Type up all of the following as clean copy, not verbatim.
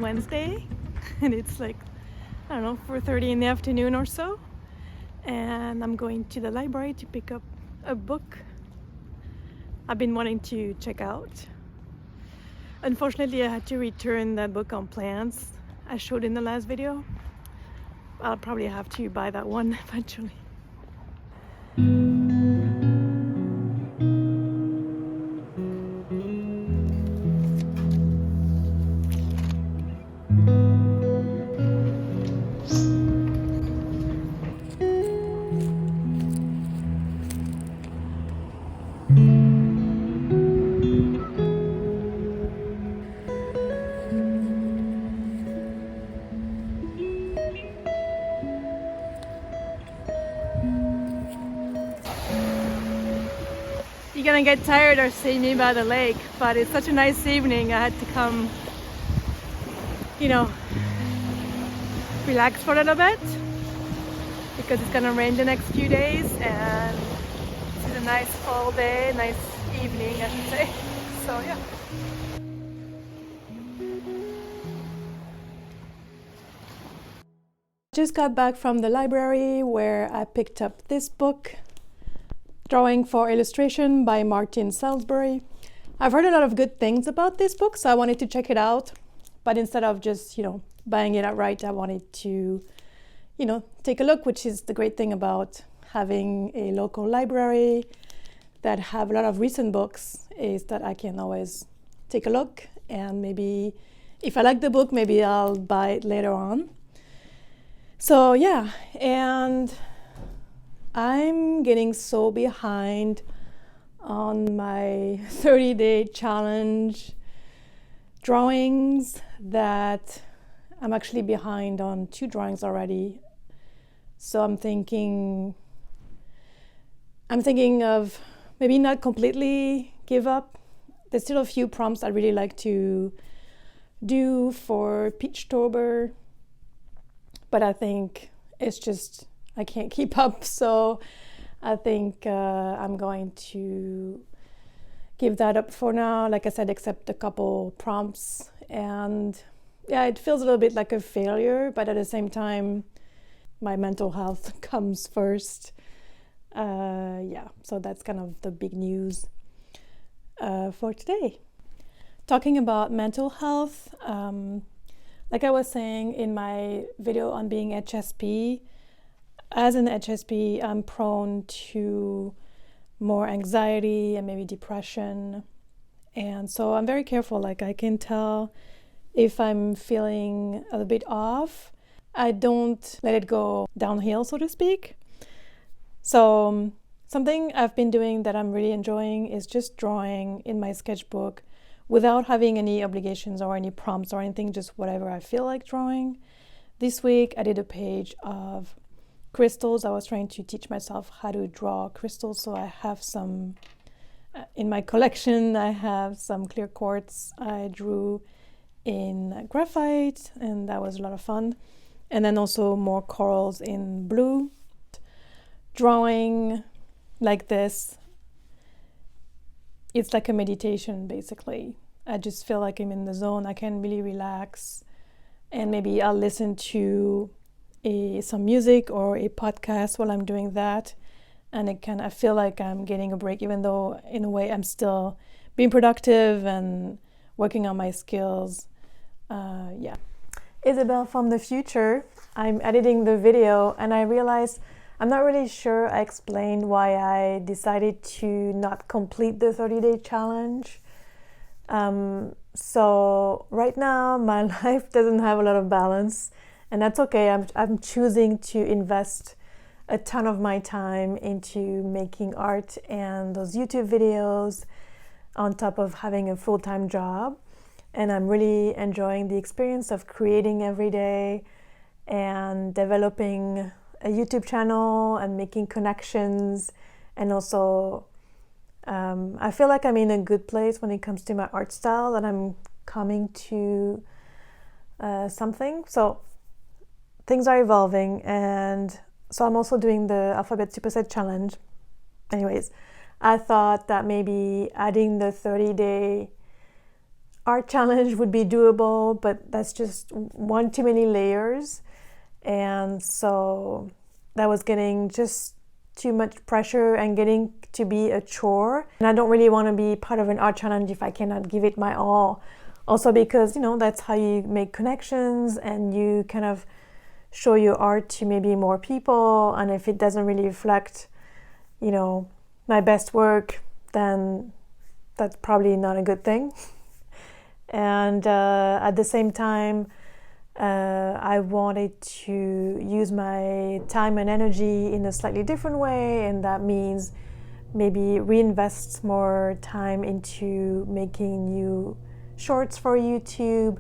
Wednesday and it's like, I don't know, 4:30 in the afternoon or so. And I'm going to the library to pick up a book I've been wanting to check out. Unfortunately, I had to return that book on plants I showed in the last video. I'll probably have to buy that one eventually. You're gonna get tired of seeing me by the lake, but it's such a nice evening. I had to come, relax for a little bit because it's gonna rain the next few days, and this is a nice fall day, nice evening, I should say. So yeah. Just got back from the library where I picked up this book, Drawing for Illustration by Martin Salisbury. I've heard a lot of good things about this book, so I wanted to check it out. But instead of just, buying it outright, I wanted to, take a look, which is the great thing about having a local library that have a lot of recent books, is that I can always take a look, and maybe if I like the book, maybe I'll buy it later on. So yeah, and I'm getting so behind on my 30-day challenge drawings that I'm actually behind on 2 drawings already. So I'm thinking of maybe not completely give up. There's still a few prompts I'd really like to do for Peachtober, but I think it's just I can't keep up, so I think I'm going to give that up for now. Like I said, accept a couple prompts, and yeah, it feels a little bit like a failure, but at the same time, my mental health comes first. So that's kind of the big news for today. Talking about mental health, like I was saying in my video on being HSP, as an HSP, I'm prone to more anxiety and maybe depression. And so I'm very careful. Like, I can tell if I'm feeling a bit off. I don't let it go downhill, so to speak. So something I've been doing that I'm really enjoying is just drawing in my sketchbook without having any obligations or any prompts or anything, just whatever I feel like drawing. This week I did a page of crystals. I was trying to teach myself how to draw crystals, so I have some in my collection. I have some clear quartz I drew in graphite, and that was a lot of fun. And then also more corals in blue. Drawing like this, it's like a meditation basically. I just feel like I'm in the zone. I can really relax, and maybe I'll listen to some music or a podcast while I'm doing that, and I feel like I'm getting a break, even though in a way I'm still being productive and working on my skills. Isabel from the future, I'm editing the video and I realized I'm not really sure I explained why I decided to not complete the 30-day challenge. So right now my life doesn't have a lot of balance, and that's okay. I'm choosing to invest a ton of my time into making art and those YouTube videos on top of having a full-time job. And I'm really enjoying the experience of creating every day and developing a YouTube channel and making connections. And also, I feel like I'm in a good place when it comes to my art style, that I'm coming to something. So things are evolving, and so I'm also doing the Alphabet Superset Challenge. Anyways, I thought that maybe adding the 30-day art challenge would be doable, but that's just one too many layers. And so that was getting just too much pressure and getting to be a chore. And I don't really want to be part of an art challenge if I cannot give it my all. Also because, that's how you make connections and you kind of show your art to maybe more people. And if it doesn't really reflect, my best work, then that's probably not a good thing. And at the same time, I wanted to use my time and energy in a slightly different way, and that means maybe reinvest more time into making new shorts for YouTube,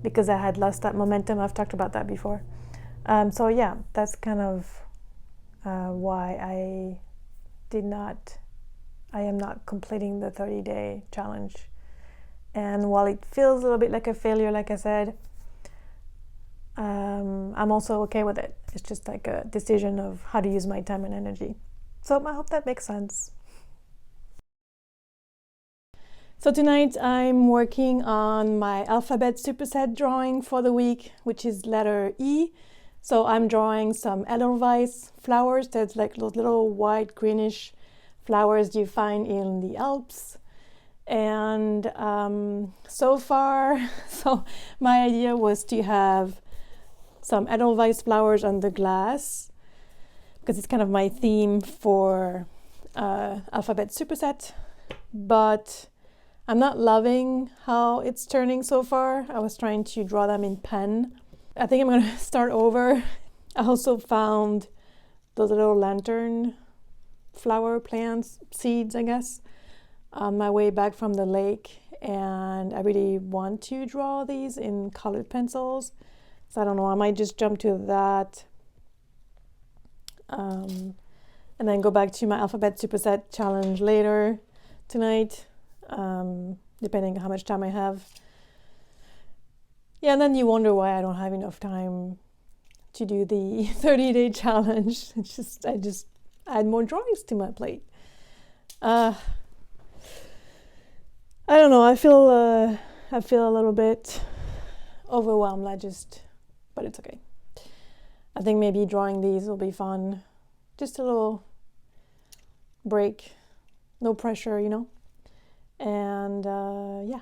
because I had lost that momentum. I've talked about that before. So yeah, that's kind of why I am not completing the 30-day challenge. And while it feels a little bit like a failure, like I said, I'm also okay with it. It's just like a decision of how to use my time and energy. So I hope that makes sense. So tonight I'm working on my alphabet superset drawing for the week, which is letter E. So I'm drawing some Edelweiss flowers. That's like those little white greenish flowers you find in the Alps. And so my idea was to have some Edelweiss flowers on the glass, because it's kind of my theme for alphabet superset. But I'm not loving how it's turning so far. I was trying to draw them in pen. I think I'm gonna start over. I also found those little lantern flower plants, seeds, I guess, on my way back from the lake, and I really want to draw these in colored pencils. So I don't know, I might just jump to that and then go back to my alphabet superset challenge later tonight, depending on how much time I have. Yeah, and then you wonder why I don't have enough time to do the 30-day challenge. It's just I add more drawings to my plate. I don't know. I feel a little bit overwhelmed. But it's okay. I think maybe drawing these will be fun. Just a little break, no pressure, And yeah.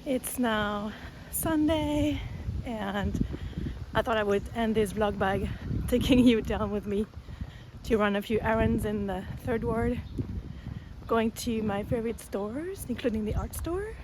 It's now Sunday, and I thought I would end this vlog by taking you down with me to run a few errands in the third ward, going to my favorite stores, including the art store.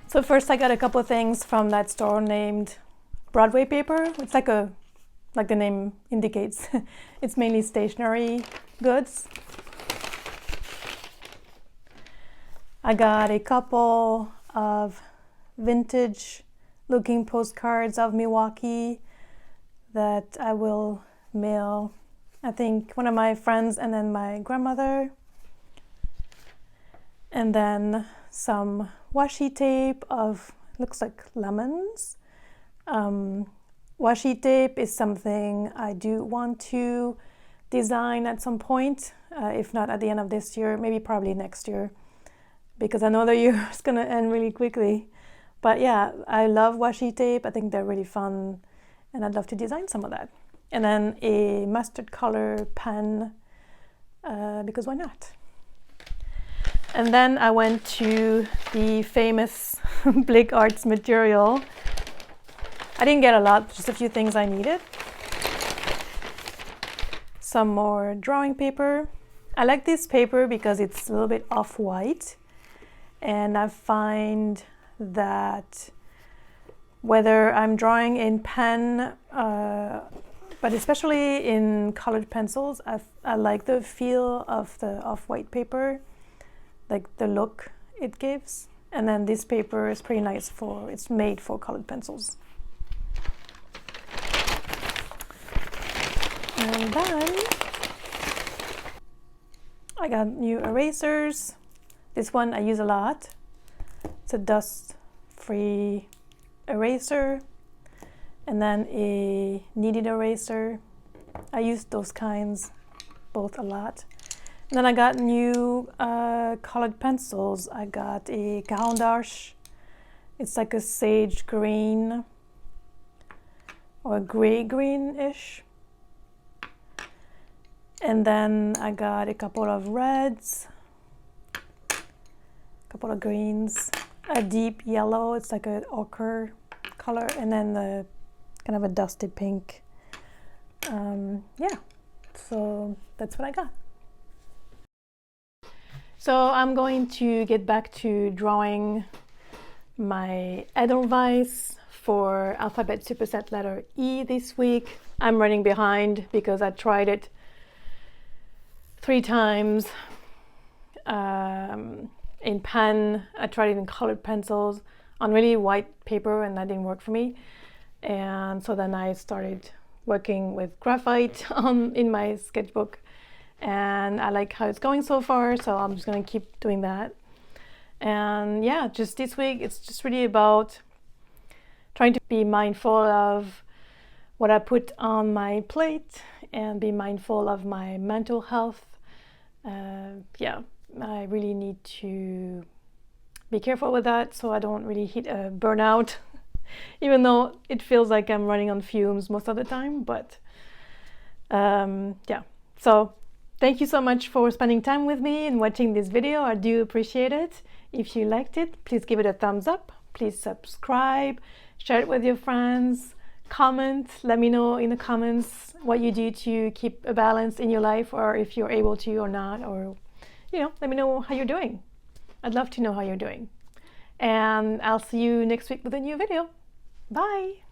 So first I got a couple of things from that store named Broadway Paper. It's like the name indicates. It's mainly stationery goods. I got a couple of vintage looking postcards of Milwaukee that I will mail, I think, one of my friends and then my grandmother. And then some washi tape of, looks like lemons. Washi tape is something I do want to design at some point, if not at the end of this year, maybe probably next year, because I know the year is gonna end really quickly. But yeah, I love washi tape. I think they're really fun, and I'd love to design some of that. And then a mustard color pen, because why not? And then I went to the famous Blick Arts material. I didn't get a lot, just a few things I needed. Some more drawing paper. I like this paper because it's a little bit off-white. And I find that whether I'm drawing in pen, but especially in colored pencils, I like the feel of the off-white paper, like the look it gives. And then this paper is pretty nice it's made for colored pencils. And then I got new erasers. This one I use a lot. It's a dust-free eraser. And then a kneaded eraser. I use those kinds both a lot. And then I got new colored pencils. I got a Caran d'Ache. It's like a sage green or gray greenish. And then I got a couple of reds, a couple of greens, a deep yellow. It's like an ochre color, and then the kind of a dusty pink. Yeah, so that's what I got. So I'm going to get back to drawing my Edelweiss for alphabet superset letter E this week. I'm running behind because I tried it 3 times in pen. I tried it in colored pencils on really white paper, and that didn't work for me. And so then I started working with graphite in my sketchbook, and I like how it's going so far, so I'm just gonna keep doing that. And yeah, just this week it's just really about trying to be mindful of what I put on my plate and be mindful of my mental health. Yeah, I really need to be careful with that so I don't really hit a burnout even though it feels like I'm running on fumes most of the time. But yeah, so thank you so much for spending time with me and watching this video. I do appreciate it. If you liked it, please give it a thumbs up. Please subscribe, share it with your friends, comment, let me know in the comments what you do to keep a balance in your life, or if you're able to or not, or let me know how you're doing. I'd love to know how you're doing. And I'll see you next week with a new video. Bye!